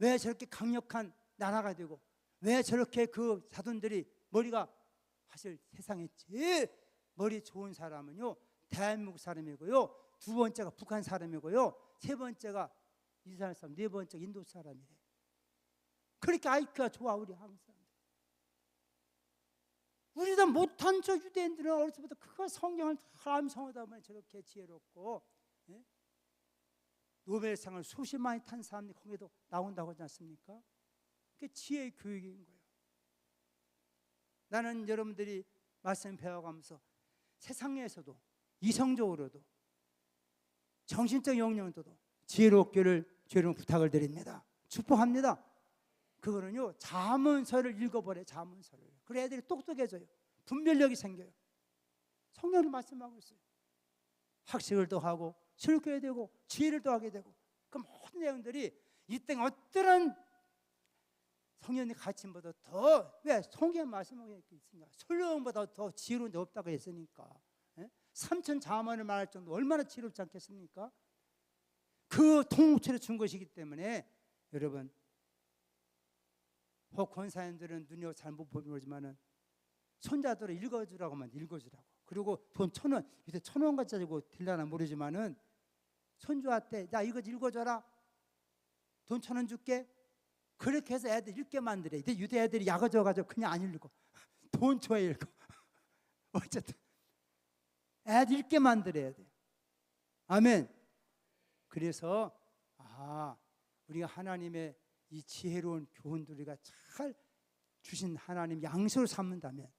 왜 저렇게 강력한 나라가 되고 왜 저렇게 그 자손들이 머리가 사실 세상에 제일 머리 좋은 사람은요 대한민국 사람이고요, 두 번째가 북한 사람이고요, 세 번째가 이스라엘 사람, 네 번째가 인도 사람이래. 그렇게 IQ가 좋아 우리 한국 사람들. 우리도 못한 저 유대인들은 어렸을 때부터 그거 성경을 하나님 성하다 보면 저렇게 지혜롭고, 예? 노벨상을 수십 많이 탄 사람들이 거기도 나온다고 하지 않습니까? 그게 지혜의 교육인 거예요. 나는 여러분들이 말씀 배워가면서 세상에서도 이성적으로도 정신적 영역도도 지혜롭기를 주님 부탁을 드립니다. 축복합니다. 그거는요 자문서를 읽어보래. 자문서를. 그래 애들이 똑똑해져요. 분별력이 생겨요. 성경을 말씀하고 있어요. 학식을 더하고 실효해야 되고 지혜를 더하게 되고 그 모든 내용들이 이때 어떠한 성령의 가르침보다 더, 왜? 성경에 말씀하고 있으니까 설령보다 더 지혜로운 데 없다고 했으니까. 예? 3천 자문을 말할 정도 얼마나 지혜롭지 않겠습니까? 그 통째로 준 것이기 때문에 여러분, 혹 권사님들은 눈이 잘 못 보지만은 손자들을 읽어주라고 하면 읽어주라고. 그리고 돈 1,000원, 요새 1,000원 가지고 들려나 모르지만은 손주한테 나 이거 읽어줘라. 돈 1,000원 줄게. 그렇게 해서 애들 읽게 만들어. 이제 유대 애들이 약어져가지고 그냥 안 읽고 돈 줘야 읽고. 어쨌든 애들 읽게 만들어야 돼. 아멘. 그래서 우리가 하나님의 이 지혜로운 교훈들 우리가 잘 주신 하나님 양식으로 삼는다면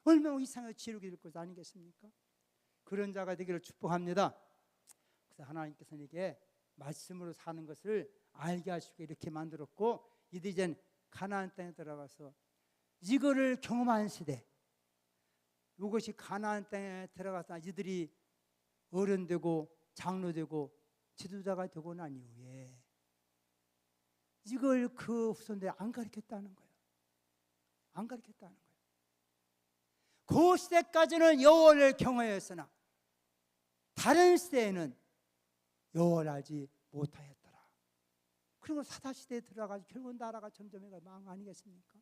얼마나 이상하게 지혜롭게 될 것 아니겠습니까? 그런 자가 되기를 축복합니다. 그래서 하나님께서는 이게 말씀으로 사는 것을 알게 하시고 이렇게 만들었고, 이들이 이제 가나안 땅에 들어가서 이거를 경험한 시대, 이것이 가나안 땅에 들어가서 이들이 어른되고 장로되고 지도자가 되고 난 이후에 이걸 그 후손들이 안 가르쳤다는 거예요. 안 가르쳤다는 거예요. 그 시대까지는 여호와를 경외했으나 다른 시대에는 여호와를 알지 못하였더라. 그리고 사다시대에 들어가서 결국 나라가 점점 망 아니겠습니까?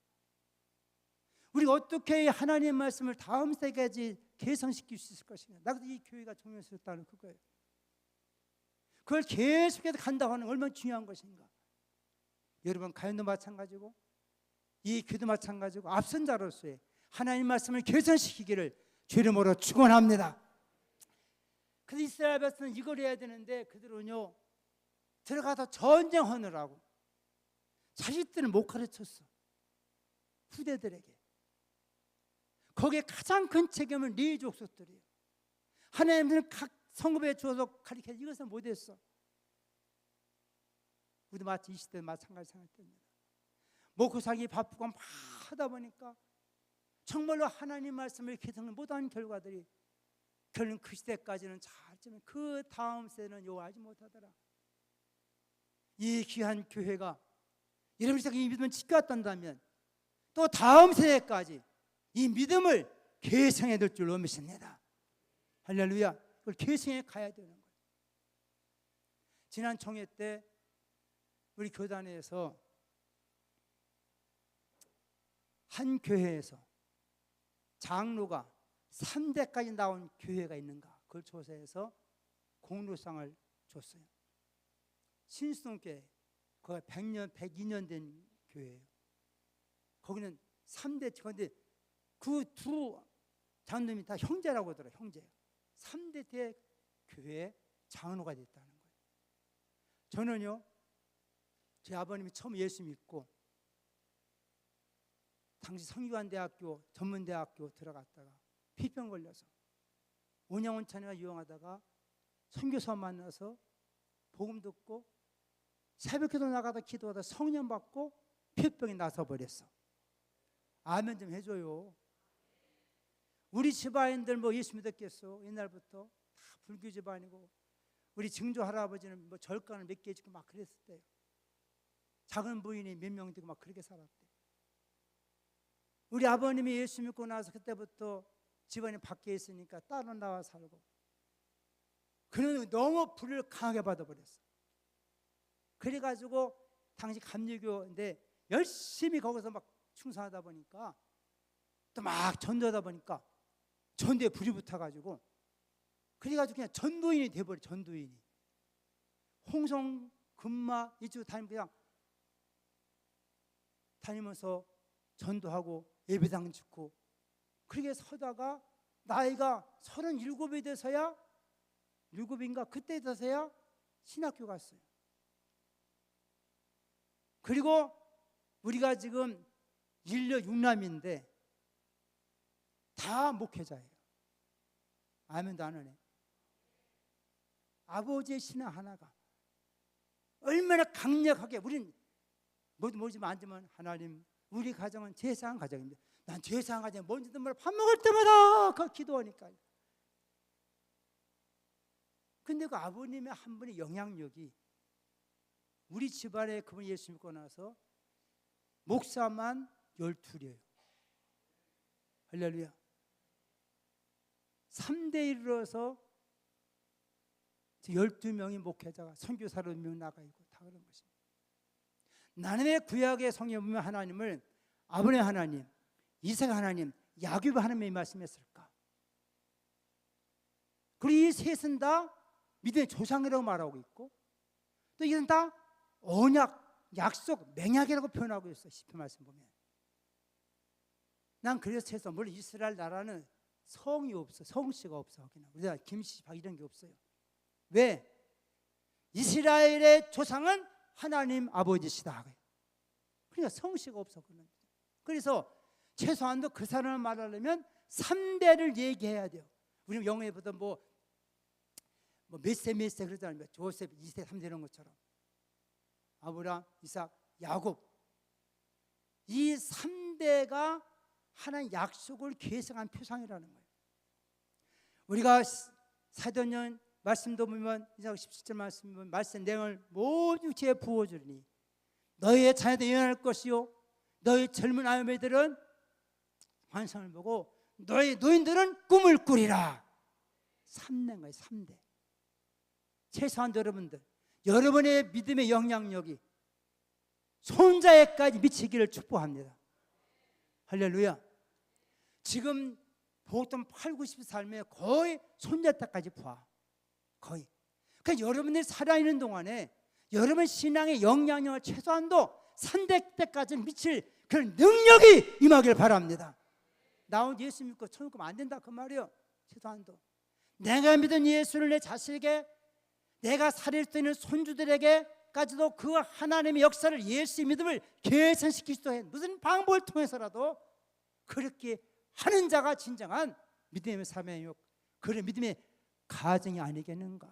우리가 어떻게 하나님의 말씀을 다음 세대까지 개선시킬 수 있을 것인가? 나도 이 교회가 중요했다는 그거예요. 그걸 계속해서 간다고 하는 얼마나 중요한 것인가? 여러분, 가연도 마찬가지고 이 교도 마찬가지고 앞선 자로서의 하나님 말씀을 개선시키기를 주 이름으로 축원합니다. 그래서 이스라엘 백성은 이걸 해야 되는데 그들은요 들어가서 전쟁하느라고 자식들은 못 가르쳤어. 후대들에게. 거기에 가장 큰 책임은 네 족속들이에요. 하나님은 각 성읍에 주어서 가르쳐 이것을 못했어. 우리도 마치 이 시대 마찬가지 생각됩니다. 먹고 살기 바쁘고 막 하다 보니까 정말로 하나님 말씀을 개선을 못한 결과들이 결국 그 시대까지는 잘지만 그 다음 세대는 요하지 못하더라. 이 귀한 교회가 여러분이 이 믿음을 지켰단다면 또 다음 세대까지 이 믿음을 계승해 될 줄로 믿습니다. 할렐루야. 그걸 계승해 가야 되는 거예요. 지난 총회 때 우리 교단에서 한 교회에서 장로가 3대까지 나온 교회가 있는가 그걸 조사해서 공로상을 줬어요. 신수동교회, 거기 100년, 102년 된 교회예요. 거기는 3대, 그런데 그 두 장로님이 다 형제라고 하더라고요. 형제예요. 3대 대 교회의 장로가 됐다는 거예요. 저는요, 제 아버님이 처음 예수 믿고 당시 성균관대학교 전문대학교 들어갔다가 피병 걸려서 온양원천회가 유용하다가 선교사 만나서 복음 듣고 새벽기도 나가다 기도하다 성령 받고 피병이 나서 버렸어. 아멘 좀 해줘요. 우리 집안인들 뭐 예수 믿었겠어? 옛날부터 다 불교 집안이고 우리 증조 할아버지는 뭐 절간을 몇 개 짓고 막 그랬을 때요. 작은 부인이 몇 명 되고 막 그렇게 살았대. 우리 아버님이 예수 믿고 나서 그때부터 집안이 밖에 있으니까 따로 나와 살고 그는 너무 불을 강하게 받아버렸어. 그래가지고 당시 감리교인데 열심히 거기서 막 충성하다 보니까 또 막 전도하다 보니까 전도에 불이 붙어가지고 그래가지고 그냥 전도인이 돼버려. 전도인이 홍성 금마 이쪽 다니면서 전도하고 예배당 짓고 그렇게 서다가 나이가 37이 돼서야 7인가 그때 돼서야 신학교 갔어요. 그리고 우리가 지금 인류 6남인데 다 목회자예요. 아멘도 안 하네. 아버지의 신앙 하나가 얼마나 강력하게 우리는 뭐지만 앉으면 하나님 우리 가정은 제사한 가정입니다. 난 제사한 가정이 뭔지도 몰라. 밥 먹을 때마다 그 기도하니까. 근데 그 아버님의 한 분의 영향력이 우리 집안에 그분 예수 믿고 나서 목사만 12이에요. 할렐루야. 3대1로서 12명이 목회자가 선교사로 몇 명 나가 있고 다 그런 것입니다. 나는 왜 구약의 성경에 보면 하나님을 아브라함 하나님, 이삭 하나님, 야곱 하나님이 말씀했을까? 그리고 이 셋은 다 믿음의 조상이라고 말하고 있고 또 이건 다 언약, 약속, 맹약이라고 표현하고 있어요. 시편 말씀 보면. 난 그래서 해서 물론 이스라엘 나라는 성이 없어, 성씨가 없어. 우리가 김씨, 박 이런 게 없어요. 왜? 이스라엘의 조상은 하나님 아버지시다. 그러니까 성씨가 없어. 그래서 최소한도 그 사람을 말하려면 3대를 얘기해야 돼요. 우리 영어에 보던 뭐 몇 세 그러잖아요. 조셉 2세 3세 이런 것처럼 아브라함, 이삭, 야곱 이 3대가 하나님 약속을 계승한 표상이라는 거예요. 우리가 사도년 말씀도 보면 이사야 17절 말씀 보면 말씀 내용을 모든 육체에 부어주리니 너희의 자녀들이 예언할 것이요 너희 젊은 아이들은 환상을 보고 너희 노인들은 꿈을 꾸리라. 3대인 거예요. 3대. 최소한 여러분의 믿음의 영향력이 손자에까지 미치기를 축복합니다. 할렐루야. 지금 보통 8, 90 삶에 거의 손자 때까지 봐. 거의. 그러니까 여러분들이 살아있는 동안에 여러분 신앙의 영향력을 최소한도 3대 때까지 미칠 그런 능력이 임하길 바랍니다. 나 혼자 예수 믿고 천국 가면 안 된다 그 말이에요. 최소한도 내가 믿은 예수를 내 자식에게 내가 살릴 수 있는 손주들에게까지도 그 하나님의 역사를 예수의 믿음을 개선시킬 수 있는 무슨 방법을 통해서라도 그렇게 하는 자가 진정한 믿음의 삶의 그런 믿음의 가정이 아니겠는가.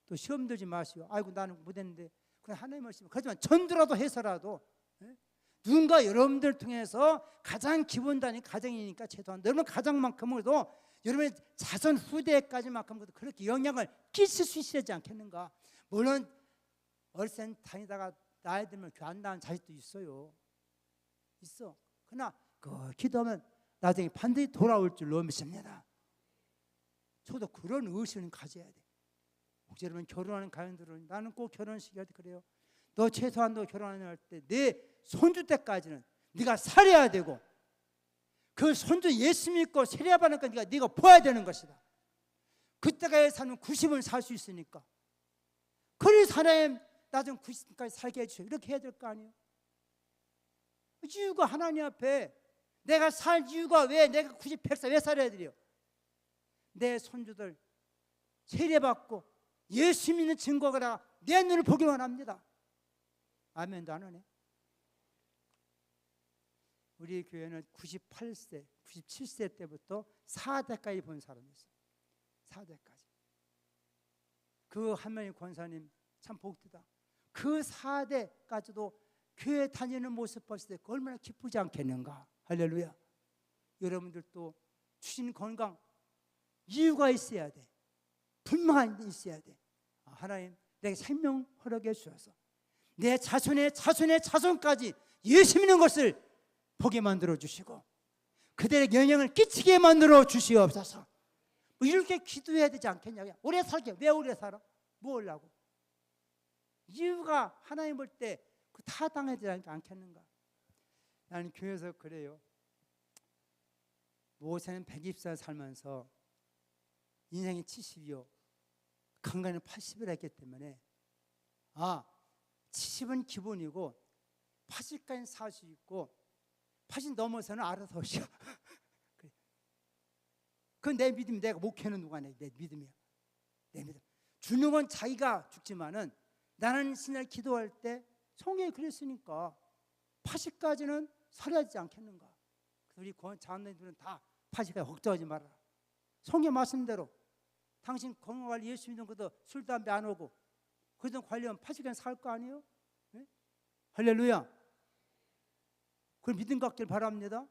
또 시험 들지 마시오. 아이고 나는 못했는데 그냥 하나님의 말씀. 하지만 전도라도 해서라도 누군가 여러분들 통해서 가장 기본 단위 가정이니까 최소한 여러분 가정만큼으로도 여러분의 자손 후대까지만큼도 그렇게 영향을 끼칠 수 있어야지 않겠는가. 물론 어르신 다니다가 나이 들면 교회 안 나온 자식도 있어요. 있어. 그러나 그 기도하면 나중에 반드시 돌아올 줄로 믿습니다. 저도 그런 의식을 가져야 돼. 혹시 여러분 결혼하는 가정들은 나는 꼭 결혼식이 할 때 그래요. 너 최소한도 결혼할 때 내 손주 때까지는 네가 살아야 되고 그 손주 예수 믿고 세례받으니까 네가 보아야 되는 것이다. 그때까지 사는 90을 살 수 있으니까 그래서 하나님 나중 90까지 살게 해주세요. 이렇게 해야 될 거 아니에요. 이유가 하나님 앞에 내가 살 이유가 왜 내가 90, 100살 왜 살아야 돼요? 내 손주들 세례받고 예수 믿는 증거가 내 눈을 보기만 합니다. 아멘도 안 하네. 우리 교회는 98세, 97세 때부터 4대까지 본 사람이 있어요. 4대까지. 그 한명의 권사님 참 복되다. 그 4대까지도 교회 다니는 모습 봤을 때 얼마나 기쁘지 않겠는가. 할렐루야. 여러분들도 주신 건강 이유가 있어야 돼. 분명한 있어야 돼. 하나님 내게 생명 허락해 주셔서 내 자손의 자손까지 예수 믿는 것을 보게 만들어 주시고 그들의 영향을 끼치게 만들어 주시옵소서. 뭐 이렇게 기도해야 되지 않겠냐. 오래 살게. 왜 오래 살아? 뭐 하려고? 이유가 하나님 볼 때 그 타당하지 않겠는가? 나는 교회에서 그래요. 모세는 120살 살면서 인생이 70이요 강간은 80을 했기 때문에 70은 기본이고 80까지는 살 수 있고 80 넘어서는 알아서 오시오. 그래. 그건 내 믿음. 내가 목회는 누가 내 믿음이야. 내 믿음. 주는 건 자기가 죽지만은 나는 신을 기도할 때 성경에 그랬으니까 80까지는 살아야 되지 않겠는가? 우리 자녀들은 다 80까지 걱정하지 말아라. 성경 말씀대로 당신 건강관리 예수 믿는 것도 술, 담배 안 오고 그런 관리하면 80까지 살 거 아니에요? 네? 할렐루야. 그걸 믿음 갖길 바랍니다.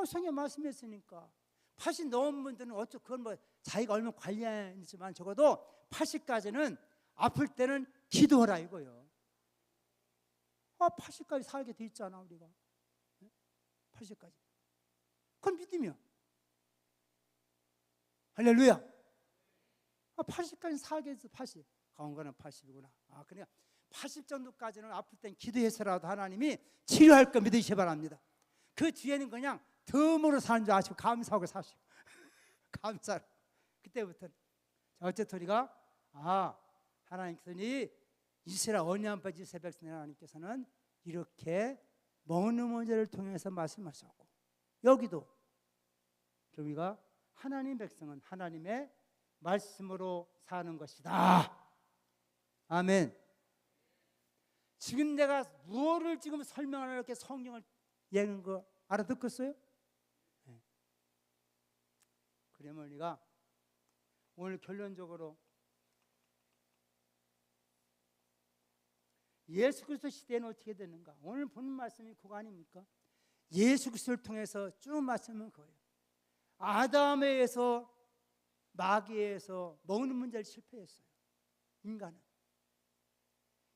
성경 말씀했으니까 80 넘은 분들은 어쩌 그건 뭐 자기가 얼마나 관리하지만 적어도 80까지는 아플 때는 기도하라 이거요. 80까지 살게 돼 있잖아 우리가. 80까지. 그건 믿음이야. 할렐루야. 80까지 살게 해서 80. 강원가는 80이구나. 그러니까 80 정도까지는 아플 땐 기도해서라도 하나님이 치료할 거 믿으시기 바랍니다. 그 뒤에는 그냥 덤으로 사는 줄 아시고 감사하고 사시고 감사로. 그때부터는 어쨌든 우리가 하나님께서는 이스라엘 언약 받은 이스라엘 백성 하나님께서는 이렇게 먹는 문제를 통해서 말씀하셨고 여기도 우리가 하나님 백성은 하나님의 말씀으로 사는 것이다. 아멘. 지금 내가 무엇을 지금 설명하는 이렇게 성경을 얘기하는 거 알아듣겠어요? 네. 그러면 우리가 오늘 결론적으로 예수 그리스도 시대는 어떻게 되는가? 오늘 보는 말씀이 그거 아닙니까? 예수 그리스도를 통해서 쭉 말씀은 그거예요. 아담에 의해서 마귀에 의해서 먹는 문제를 실패했어요.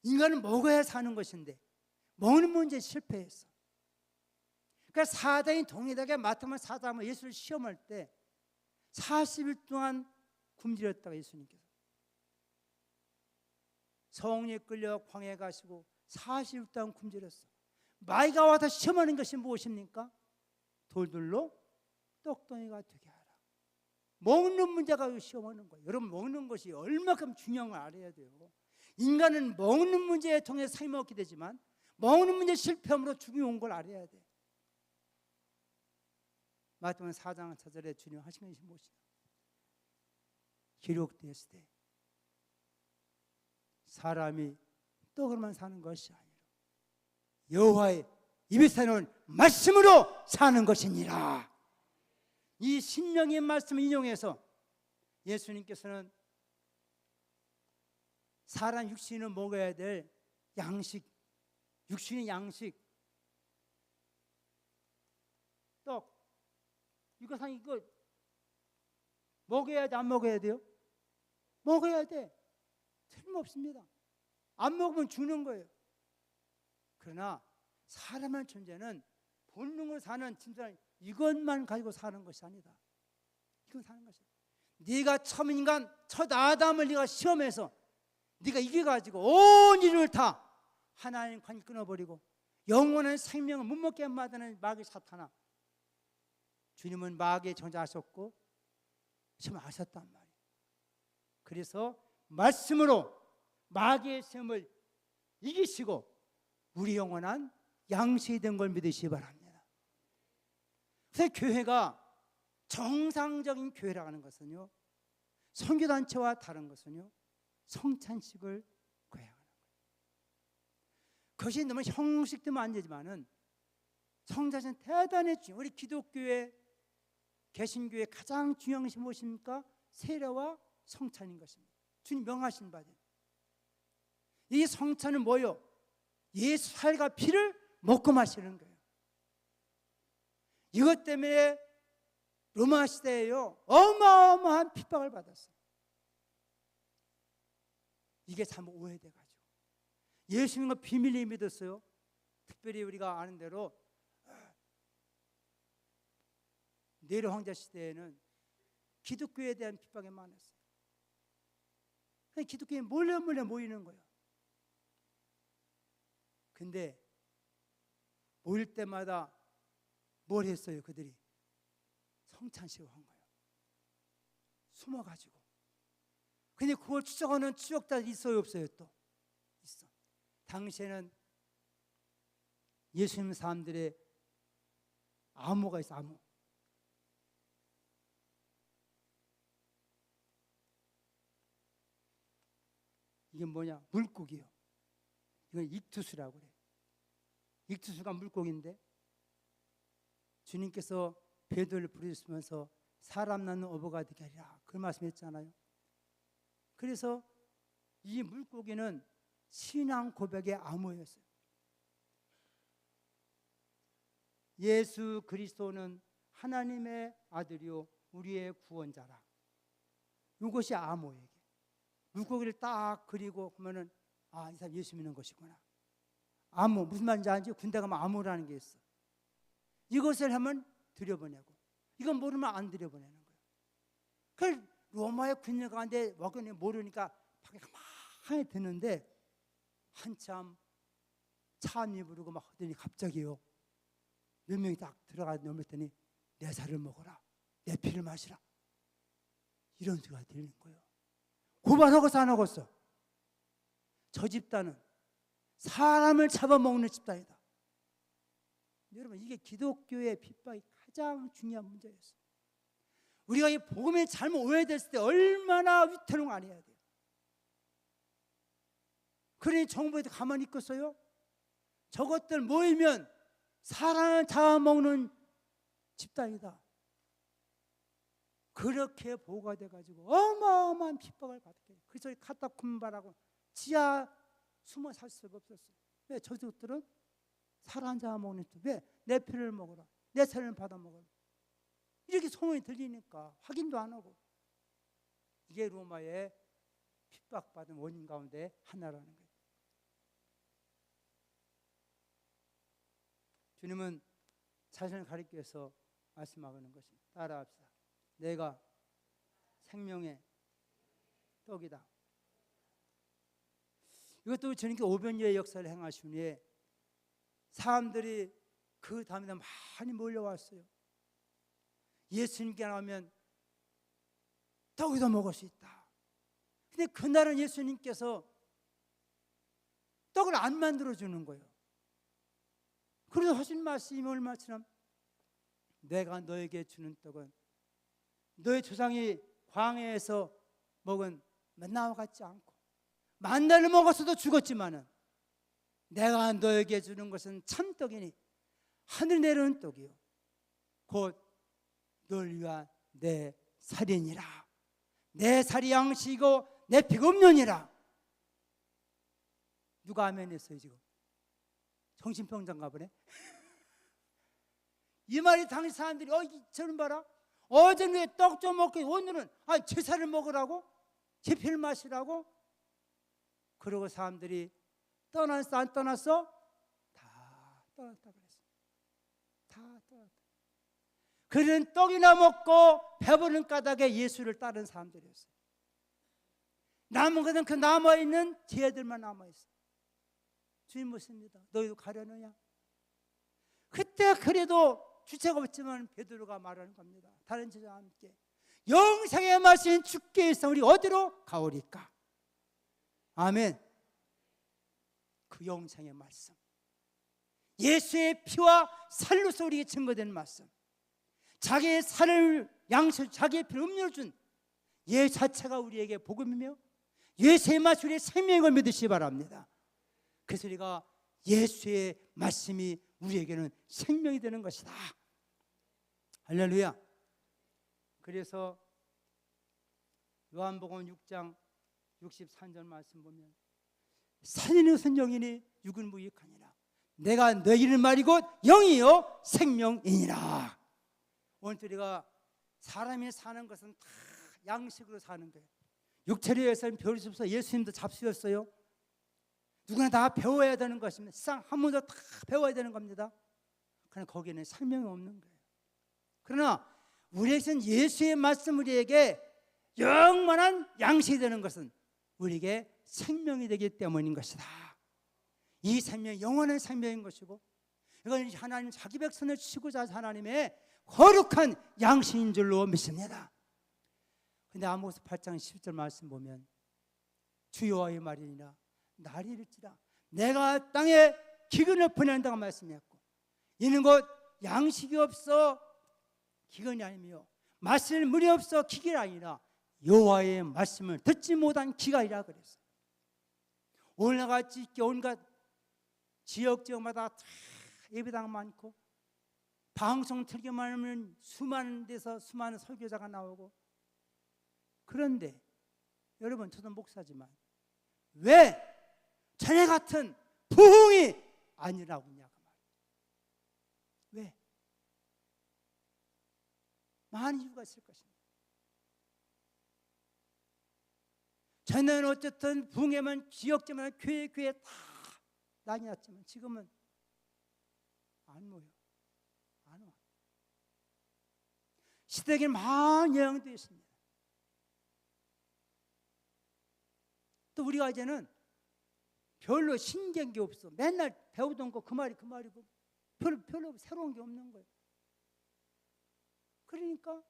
인간은 먹어야 사는 것인데 먹는 문제에 실패했어. 그러니까 사단이 동일하게 마태복음 4장에 예수를 시험할 때 40일 동안 굶주렸다가 예수님께서 성령에 끌려 광야에 가시고 40일 동안 굶주렸어. 마귀가 와서 시험하는 것이 무엇입니까? 돌들로 떡덩이가 되게 하라. 먹는 문제가 시험하는 거예요. 여러분 먹는 것이 얼마큼 중요한 걸 알아야 돼요. 인간은 먹는 문제에 통해 삶이 얻게 되지만 먹는 문제 실패함으로 죽음이 온 걸 알아야 돼. 마태복음 4장 4절에 주님 하신 것이 무엇이냐? 기록되었을 때 사람이 떡으로만 사는 것이 아니라 여호와의 입에서 나오는 말씀으로 사는 것이니라. 이 신령의 말씀을 인용해서 예수님께서는 사람 육신은 먹어야 될 양식, 육신의 양식, 떡, 이거 먹어야 돼, 안 먹어야 돼요? 먹어야 돼. 틀림없습니다. 안 먹으면 죽는 거예요. 그러나 사람의 존재는 본능으로 사는 진짜 이것만 가지고 사는 것이 아니다. 이건 사는 것이야. 네가 처음 인간 첫 아담을 네가 시험해서 네가 이겨가지고 온 인류를 다 하나님 관계 끊어버리고 영원한 생명을 못 먹게 만드는 마귀 사탄아, 주님은 마귀의 정죄하셨고 시험을 하셨단 말이에요. 그래서 말씀으로 마귀의 시험을 이기시고 우리 영원한 양식이 된 걸 믿으시기 바랍니다. 그래서 교회가 정상적인 교회라고 하는 것은요, 선교단체와 다른 것은요, 성찬식을 고행하는 거예요. 그것이 너무 형식되면 안 되지만은 성찬식은 대단히 중요해요. 우리 기독교회, 개신교회 가장 중요한 것이 무엇입니까? 세례와 성찬인 것입니다. 주님 명하신 바대로. 이 성찬은 뭐요? 예수 살과 피를 먹고 마시는 거예요. 이것 때문에 로마 시대에요 어마어마한 핍박을 받았어요. 이게 잘못 오해돼가지고 예수님과 비밀리 믿었어요. 특별히 우리가 아는 대로 네로 황제 시대에는 기독교에 대한 핍박이 많았어요. 기독교에 몰래 모이는 거예요. 근데 모일 때마다 뭘 했어요? 그들이 성찬식을 한 거예요. 숨어가지고. 근데 그걸 추적하는 추적자들이 있어요, 없어요? 또 있어. 당시에는 예수님 사람들의 암호가 있어. 암호. 이게 뭐냐? 물고기요. 이건 익투수라고 그래. 익투수가 물고기인데 주님께서 베드로를 부르시면서 사람 낳는 어부가 되게 하리라, 그 말씀했잖아요. 그래서 이 물고기는 신앙 고백의 암호였어요. 예수 그리스도는 하나님의 아들이요 우리의 구원자라. 이것이 암호예요. 물고기를 딱 그리고 보면은 이 사람 예수 믿는 것이구나. 암호, 무슨 말인지 알지? 군대 가면 암호라는 게 있어. 이것을 하면 들여보내고, 이건 모르면 안 들여보내는 거예요. 그 로마의 군대 가는데 와그네 모르니까 밖에 가만히 드는데 한참 찬미 부르고 막 하더니 갑자기요 몇 명이 딱 들어가서 넘었더니 내 살을 먹어라, 내 피를 마시라, 이런 소리가 들리는 거예요. 고발하고서 안 하고서. 저 집단은 사람을 잡아먹는 집단이다. 여러분, 이게 기독교의 핍박이 가장 중요한 문제였어요. 우리가 이 복음이 잘못 오해됐을 때 얼마나 위태로운 거 아니어야 돼요. 그러니 정부에도 가만히 있겠어요? 저것들 모이면 사람을 잡아먹는 집단이다. 그렇게 보고가 돼가지고 어마어마한 핍박을 받게 돼요. 그래서 카타콤바라고 지하 숨어 살 수가 없었어요. 왜? 저들은 사람 잡아먹는 집. 왜? 내 피를 먹어라, 내 살을 받아 먹어라, 이렇게 소문이 들리니까 확인도 안 하고. 이게 로마의 핍박받은 원인 가운데 하나라는 거예요. 주님은 자신을 가리켜서 말씀하는 것입니다. 따라합시다. 내가 생명의 떡이다. 이것도 주님께 500년의 역사를 행하신 후에 사람들이 그 다음에 많이 몰려왔어요. 예수님께 나오면 떡이도 먹을 수 있다. 근데 그날은 예수님께서 떡을 안 만들어주는 거예요. 그래서 하신 말씀이 얼마처럼 내가 너에게 주는 떡은 너의 조상이 광야에서 먹은 만나와 같지 않고, 만나를 먹었어도 죽었지만은 내가 너에게 주는 것은 참떡이니 하늘 내려오는 떡이요 곧 널 위한 내 살이니라. 내 살이 양식이고 내 피가 음료니라. 누가 아멘 했어요? 지금 정신병자인가 보네. 이 말이 당시 사람들이 저는 봐라, 어제는 왜 떡 좀 먹고 오늘은 제 살을 먹으라고, 제 피를 마시라고. 그러고 사람들이 떠났어 안 떠났어? 다 떠났다 그랬어. 다 떠났다. 그런 떡이나 먹고 배부른 까닭에 예수를 따른 사람들이었어요. 남은 것은 그 남아있는 죄들만 남아있어. 주님 묻습니다. 너희도 가려느냐? 그때 그래도 주체가 없지만 베드로가 말하는 겁니다. 다른 제자와 함께 영생의 말씀인 주께 있어 우리 어디로 가오리까? 아멘. 그 영생의 말씀, 예수의 피와 살로서 우리에게 증거되는 말씀, 자기의 살을 양식, 자기의 피를 음료를 준 예 자체가 우리에게 복음이며 예수의 말씀 우리의 생명을 믿으시기 바랍니다. 그래서 우리가 예수의 말씀이 우리에게는 생명이 되는 것이다. 할렐루야. 그래서 요한복음 6장 63절 말씀 보면 살리는 것은 영이니 육은 무익하니라. 내가 너희를 말이 곧 영이요 생명이니라. 오늘 우리가 사람이 사는 것은 다 양식으로 사는 거예요. 육체를 위해서는 배울 수 없어요. 예수님도 잡수였어요. 누구나 다 배워야 되는 것입니다. 세상 한 번도 다 배워야 되는 겁니다. 그러나 거기에는 생명이 없는 거예요. 그러나 우리에게는 예수의 말씀 우리에게 영원한 양식이 되는 것은 우리에게 생명이 되기 때문인 것이다. 이 생명이 영원한 생명인 것이고, 이건 하나님 자기 백성을 치고자 하나님의 거룩한 양식인 줄로 믿습니다. 근데 아모스 8장 10절 말씀 보면 주여와의 말이니라 날이 이를지라 내가 땅에 기근을 보낸다고 말씀했고, 이는 곧 양식이 없어 기근이 아니며 마실 물이 없어 기근이 아니라 여호와의 말씀을 듣지 못한 기가이라 그랬어요. 오늘같이 온갖 지역마다 다 예배당 많고 방송 틀기만 하면 수많은 데서 수많은 설교자가 나오고, 그런데 여러분, 저도 목사지만 왜 자네 같은 부흥이 아니라고 하냐고 말이에요. 왜? 많은 이유가 있을 것입니다. 전에는 어쨌든 부흥회만 지역제만 교회 다 다녔지만 지금은 안 모여, 안 와. 시대에 많은 영향도 있습니다. 또 우리가 이제는 별로 신기한 게 없어. 맨날 배우던 거 그 말이고 별로 새로운 게 없는 거예요. 그러니까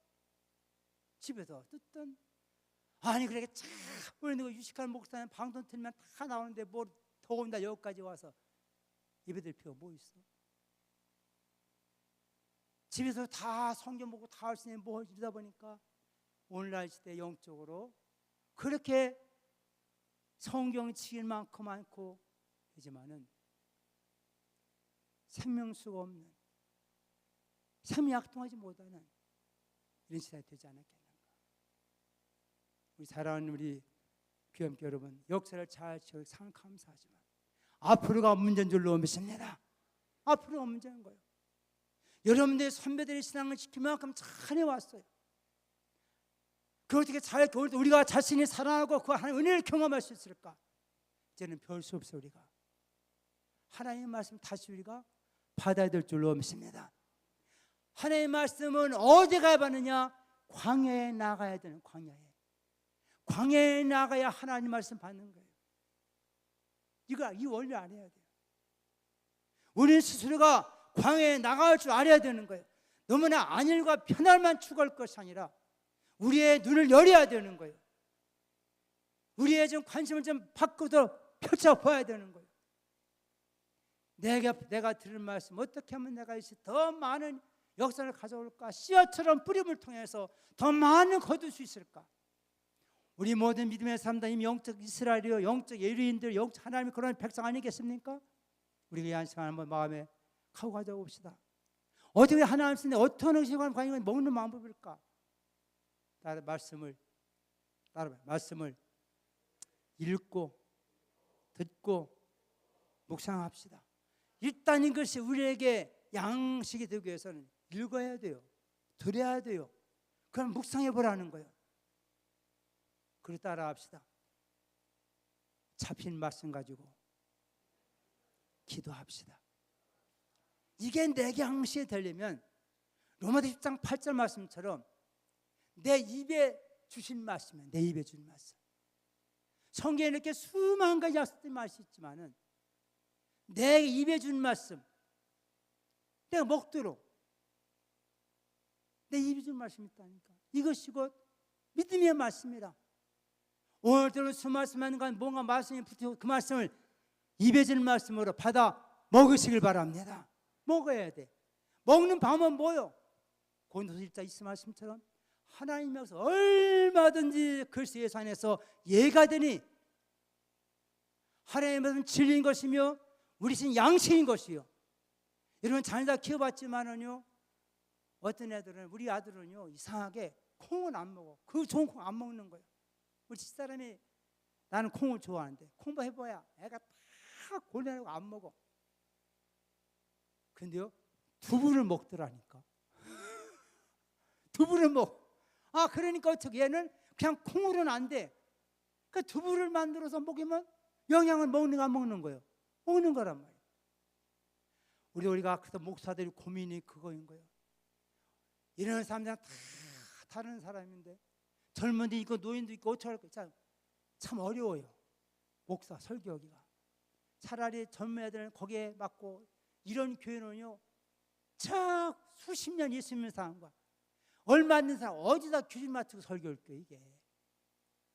집에서 듣던, 아니 그렇게 참 우리 누가 유식한 목사는 방송 틀면 다 나오는데 뭐 더군다 여기까지 와서 예배드릴 필요가 뭐 있어? 집에서 다 성경 보고 다 할 수 있는 뭐 이러다 보니까 오늘날 시대 영적으로 그렇게 성경 치길 많고 많고 하지만은 생명수가 없는, 생명이 약동하지 못하는 이런 시대가 되지 않았겠는가. 우리 사랑하는 우리 귀함께 여러분, 역사를 잘 지켜 상 감사하지만 앞으로가 문제인 줄로 믿습니다. 앞으로가 문제인 거예요. 여러분들의 선배들의 신앙을 지킬 만큼 잘 해왔어요. 그걸 어떻게 잘 우리가 자신이 사랑하고 그 하나님의 은혜를 경험할 수 있을까? 이제는 별 수 없어. 우리가 하나님의 말씀 다시 우리가 받아야 될 줄로 믿습니다. 하나님의 말씀은 어디 가야 받느냐? 광야에 나가야 되는, 광야에 나가야 하나님 말씀 받는 거예요. 이 원리 알아야 돼요. 우리 스스로가 광야에 나갈 줄 알아야 되는 거예요. 너무나 안일과 편할만 추구할 것이 아니라 우리의 눈을 열어야 되는 거예요. 우리의 좀 관심을 좀 바꾸도록 펼쳐봐야 되는 거예요. 내가 들은 말씀 어떻게 하면 내가 더 많은 역사를 가져올까? 씨앗처럼 뿌림을 통해서 더 많은 거둘 수 있을까? 우리 모든 믿음의 사람들, 이미 영적 이스라엘이요, 영적 예루인들, 영적 하나님의 그런 백성 아니겠습니까? 우리가 이 한 시간 한번 마음에 갖고 가져봅시다. 어떻게 하나님 쓰는데 어떤 음식을 과연 먹는 방법일까? 따라 말씀을 읽고 듣고 묵상합시다. 일단 이것이 우리에게 양식이 되기 위해서는 읽어야 돼요. 들어야 돼요. 그럼 묵상해 보라는 거예요. 그리고 따라합시다. 잡힌 말씀 가지고 기도합시다. 이게 내게 양식이 되려면 로마서 10장 8절 말씀처럼 내 입에 주신 말씀이에요. 내 입에 주신 말씀. 성경에 이렇게 수만 가지 약속된 말씀이 있지만은 내 입에 준 말씀, 내가 먹도록 내 입에 준 말씀이 있다니까. 이것이 곧 믿음의 말씀이라. 오늘 들은 수 말씀하는 건 뭔가 말씀이 붙이고 그 말씀을 입에 준 말씀으로 받아 먹으시길 바랍니다. 먹어야 돼. 먹는 방법은 뭐요? 고린도서 1장 20 말씀처럼 하나님의 역사 얼마든지 그리스도 예수 안에서 예가 되니 하나님의 말씀은 진리인 것이며 우리 신 양식인 것이요. 여러분 자녀 다 키워봤지만은요, 어떤 애들은, 우리 아들은요 이상하게 콩은 안 먹어. 그 좋은 콩 안 먹는 거예요. 우리 집사람이 나는 콩을 좋아하는데 콩 해봐야 애가 다 골라내고 안 먹어. 근데요 두부를 먹더라니까. 두부를 먹어. 그러니까 어떻게 얘는 그냥 콩으로는 안 돼. 그러니까 두부를 만들어서 먹이면 영양을 먹는 거 안 먹는 거예요. 먹는 거란 말이에요. 우리가 그래서 목사들이 고민이 그거인 거예요. 이런 사람들은 다 다른 사람인데 젊은이도 있고 노인도 있고 어쩌고 참 어려워요. 목사 설교하기가. 차라리 젊은 애들은 거기에 맞고, 이런 교회는요 저 수십 년 있으면 사람과 얼마 안 된 사람 어디다 기준 맞추고 설교할 게 이게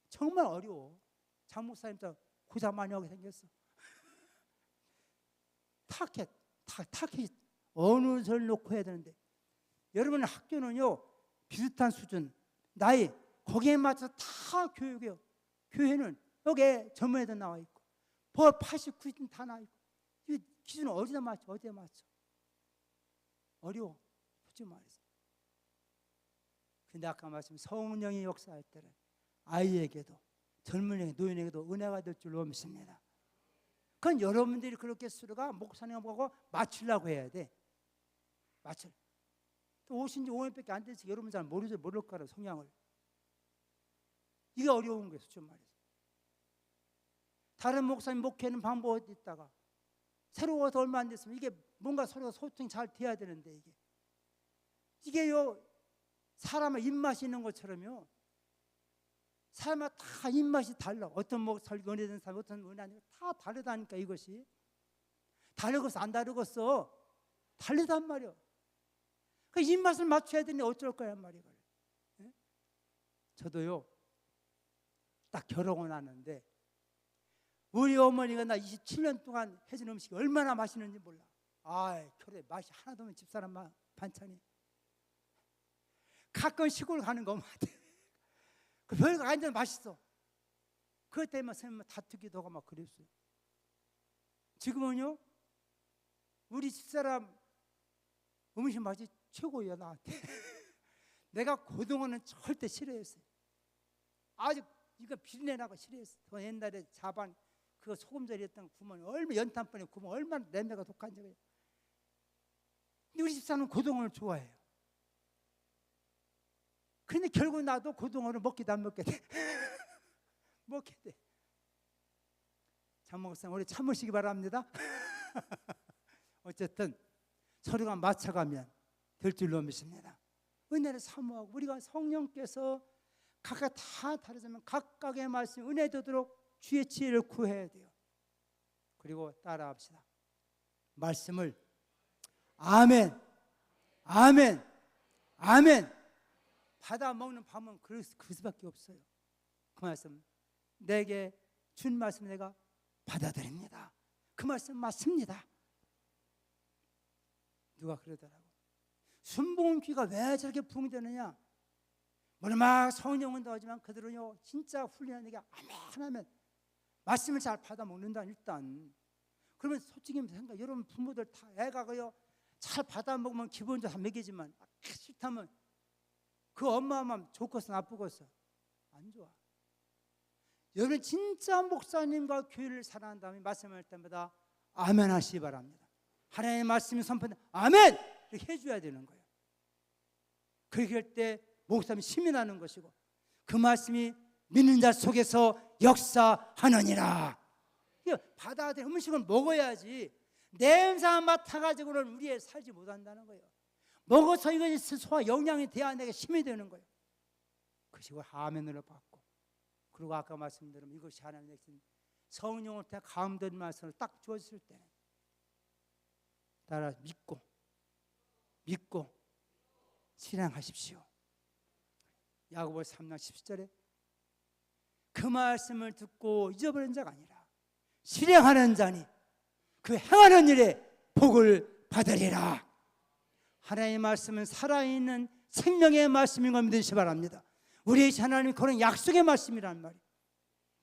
정말 어려워. 장 목사님도 고사 많이 하게 생겼어. 타켓 어느 절 놓고 해야 되는데, 여러분 학교는요 비슷한 수준 나이 거기에 맞춰서 다 교육이에요. 교회는 여기에 젊은 애들 나와 있고 벌 80, 90은 다 나와 있고, 이 기준은 어디다 맞춰 어려워 솔직히 말해서. 근데 아까 말씀 성령이 역사할 때는 아이에게도 젊은이에게 노인에게도 은혜가 될 줄로 믿습니다. 그건 여러분들이 그렇게 수료가 목사님하고 맞추려고 해야 돼. 또 오신 지 5년밖에 안 돼서 여러분 잘 모를 거라 성향을. 이게 어려운 거예요 솔직히 말해서. 다른 목사님 목회하는 방법이 있다가 새로 와서 얼마 안 됐으면 이게 뭔가 서로 소통이 잘 돼야 되는데, 이게요 사람의 입맛이 있는 것처럼요 사람마다 다 입맛이 달라. 어떤 설교 은혜된 사람, 어떤 은혜 아니고 다 다르다니까. 이것이 다르겠어 안 다르겠어 다르단 말이야. 그 입맛을 맞춰야 되니 어쩔 거야 말이야. 저도요 딱 결혼을 하는데 우리 어머니가 나 27년 동안 해준 음식이 얼마나 맛있는지 몰라. 결혼에 맛이 하나도 없는 집사람 반찬이. 가끔 시골 가는 거 같아. 그 별거 아닌데 맛있어. 그것 때문에 선생님 다투기도 하고 막 그랬어요. 지금은요 우리 집사람 음식 맛이 최고예요 나한테. 내가 고등어는 절대 싫어했어요. 아주 이거 비린내나고 싫어했어. 저 옛날에 자반 그 소금절이었던 구멍이 얼마 연탄불에 구멍 얼마나 냄새가 독한지. 근데 우리 집사람은 고등어를 좋아해요. 근데 결국 나도 고등어를 먹기도 안 먹게 돼. 먹게 돼. 장 목사님 오래 참으시기 바랍니다. 어쨌든 서로가 맞춰가면 될 줄로 믿습니다. 은혜를 사모하고 우리가 성령께서 각각 다 다르지만 각각의 말씀 은혜 되도록 주의 지혜를 구해야 돼요. 그리고 따라합시다. 말씀을 아멘 아멘 아멘 받아 먹는 밤은 그 수밖에 없어요. 그 말씀 내게 준 말씀 내가 받아들입니다. 그 말씀 맞습니다. 누가 그러더라고. 순복음귀가 왜 저렇게 부흥되느냐. 물론 막 성령은 더하지만 그들은요 진짜 훈련하는 게 아멘하면 말씀을 잘 받아 먹는다. 일단 그러면 솔직히 생각, 여러분 부모들 다 애가요 잘 받아 먹으면 기본적으로 다 먹이지만 싫다면 그 엄마만 좋겠어 나쁘겠어 안 좋아. 여러분 진짜 목사님과 교회를 사랑한다면 말씀할 때마다 아멘 하시기 바랍니다. 하나님의 말씀이 선포된 아멘 이렇게 해줘야 되는 거예요. 그렇게 할 때 목사님이 힘이 나는 것이고 그 말씀이 믿는 자 속에서 역사하느니라. 받아들여 음식을 먹어야지 냄새 맡아가지고는 우리에 살지 못한다는 거예요. 먹어서 이것이 소화 영양이 돼야 내가 힘이 되는 거예요. 그것이 아멘으로 받고, 그리고 아까 말씀드린 이것이 하나님의 성령을 때 가운데는 말씀을 딱 주었을 때는 따라 믿고 실행하십시오. 야고보서 3장 17절에 그 말씀을 듣고 잊어버린 자가 아니라 실행하는 자니 그 행하는 일에 복을 받으리라. 하나님의 말씀은 살아있는 생명의 말씀인 걸 믿으시기 바랍니다. 우리 하나님 그런 약속의 말씀이란 말이에요.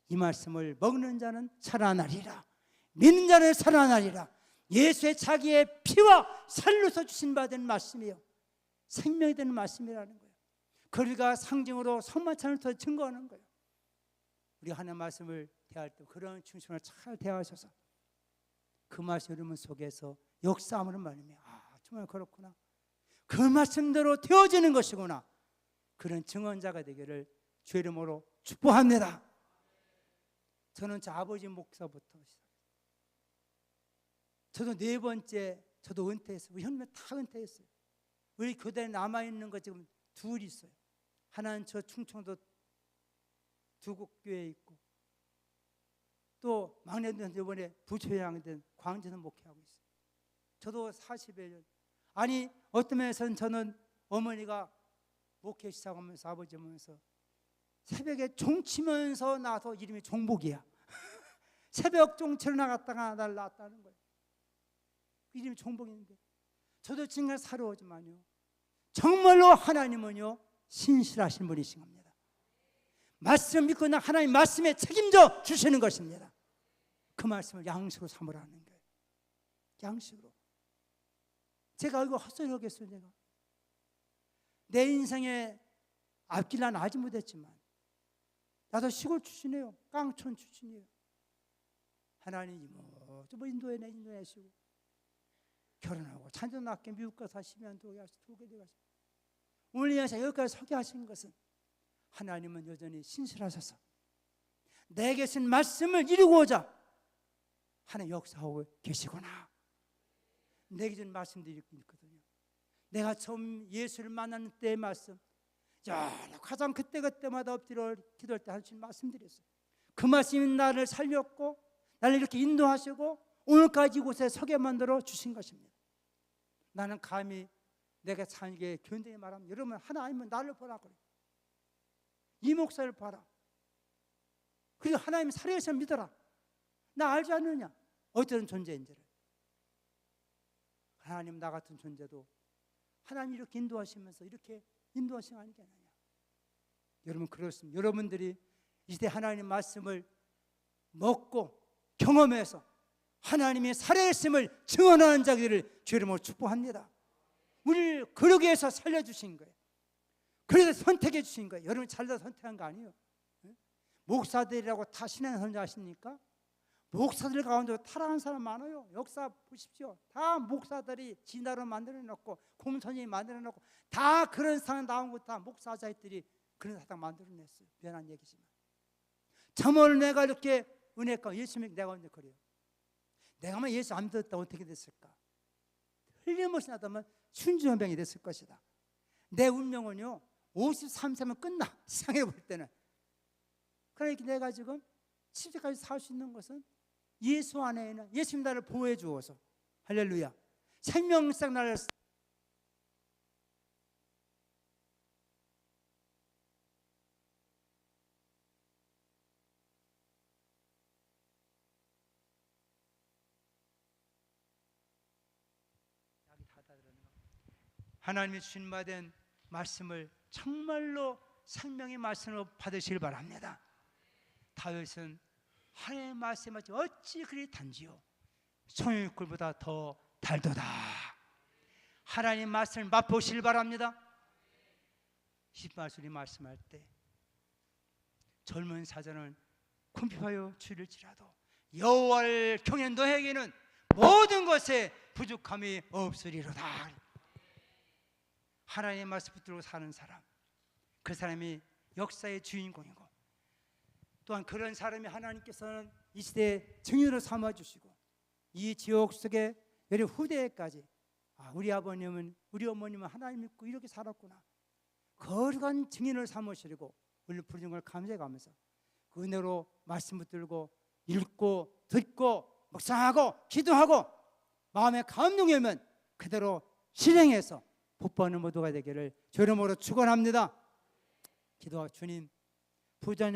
이 말씀을 먹는 자는 살아나리라. 믿는 자는 살아나리라. 예수의 자기의 피와 살로서 주신 바 된 말씀이에요. 생명이 되는 말씀이라는 거예요. 그리가 상징으로 성만찬을 더 증거하는 거예요. 우리 하나님의 말씀을 대할 때 그런 중심을 잘 대하셔서 그 말씀 여러분 속에서 역사함으로 말이며 정말 그렇구나. 그 말씀대로 되어지는 것이구나. 그런 증언자가 되기를 주의 이름으로 축복합니다. 저는 저 아버지 목사부터 시작해요. 저도 4번째 저도 은퇴했어요. 우리 형님은 다 은퇴했어요. 우리 교단에 남아있는 거 지금 2 있어요. 하나는 저 충청도 두곡교회에 있고 또 막내는 이번에 부초장 된 광주에서 목회하고 있어요. 저도 40여 년. 아니 어떤 면에서는 저는 어머니가 목회 시작하면서 아버지 오면서 새벽에 종치면서 나서 이름이 종복이야. 새벽 종치러 나갔다가 날 낳았다는 거예요. 이름이 종복인데 저도 지금까지 살아오지만요, 정말로 하나님은요 신실하신 분이신 겁니다. 말씀 믿고 나 하나님 말씀에 책임져 주시는 것입니다. 그 말씀을 양식으로 삼으라는 거예요. 양식으로. 제가 이거 헛소리하겠어요. 제가 내 인생에 앞길 난 아직 못했지만 나도 시골 출신이에요. 깡촌 출신이에요. 하나님이 뭐 인도에 내시고 결혼하고 찬전 낳게 미국 가서 10년 두게 되고 오늘 여기까지 서게 하신 것은 하나님은 여전히 신실하셔서 내게 쓴 말씀을 이루고자 하나님 역사하고 계시구나. 내게 준 말씀들이 있거든요. 내가 처음 예수를 만나는 때의 말씀, 가장 그때마다 엎드려 기도할 때 하신 말씀들이었어요. 그 말씀이 나를 살렸고 나를 이렇게 인도하시고 오늘까지 이곳에 서게 만들어 주신 것입니다. 나는 감히 내가 살게 견디게 말하면, 여러분 하나님은 나를 보라 그래요. 이 목사를 봐라. 그리고 하나님 살아계신 믿어라. 나 알지 않느냐 어떤 존재인지를. 하나님 나 같은 존재도 하나님 이렇게 인도하시면서 이렇게 인도하신 거 아니겠느냐. 여러분 그렇습니다. 여러분들이 이 시대 하나님 말씀을 먹고 경험해서 하나님의 살아있음을 증언하는 자들을 주의 이름으로 축복합니다. 우리를 그러기 위해서 살려주신 거예요. 그래서 선택해 주신 거예요. 여러분 잘다 선택한 거 아니에요. 목사들이라고 다 신앙 선자하십니까? 목사들 가운데 타락한 사람 많아요. 역사 보십시오. 다 목사들이 진화로 만들어놓고 공선이 만들어놓고 다 그런 상황 나온 거 다 목사자들이 그런 사상 만들어냈어요. 미안한 얘기지만 참으로 내가 이렇게 은혜가 예수님 내가 언제 그래요? 내가만 예수 안 믿었다 어떻게 됐을까? 틀림없이 나다면 순주연병이 됐을 것이다. 내 운명은요 53세면 끝나. 세상에 볼 때는. 그러니까 내가 지금 70세까지 살 수 있는 것은 예수 안에는 예수님 나를 보호해 주어서 할렐루야 생명상 나를 하나님이 주신 받은 말씀을 정말로 생명의 말씀으로 받으시길 바랍니다. 다윗은 하나님의 말씀이 어찌 그리 단지요 송이꿀보다 더 달도다. 하나님의 말씀을 맛보시길 바랍니다. 10말씀이 말씀할 때 젊은 사자는 궁핍하여 줄일지라도 여호와를 경외하는 너에게는 모든 것에 부족함이 없으리로다. 하나님의 말씀 붙들고 사는 사람, 그 사람이 역사의 주인공이고 또한 그런 사람이 하나님께서는 이 시대에 증인으로 삼아주시고 이 지역 속에 우리 후대까지 우리 아버님은 우리 어머님은 하나님 믿고 이렇게 살았구나 거룩한 증인을 삼으시고 우리를 부르는 걸 감사해가면서 그 은혜로 말씀 붙들고 읽고 듣고 묵상하고 기도하고 마음에 감동이 오면 그대로 실행해서 복받는 모두가 되기를 주의 이름으로 축원합니다. 기도하 주님 부자님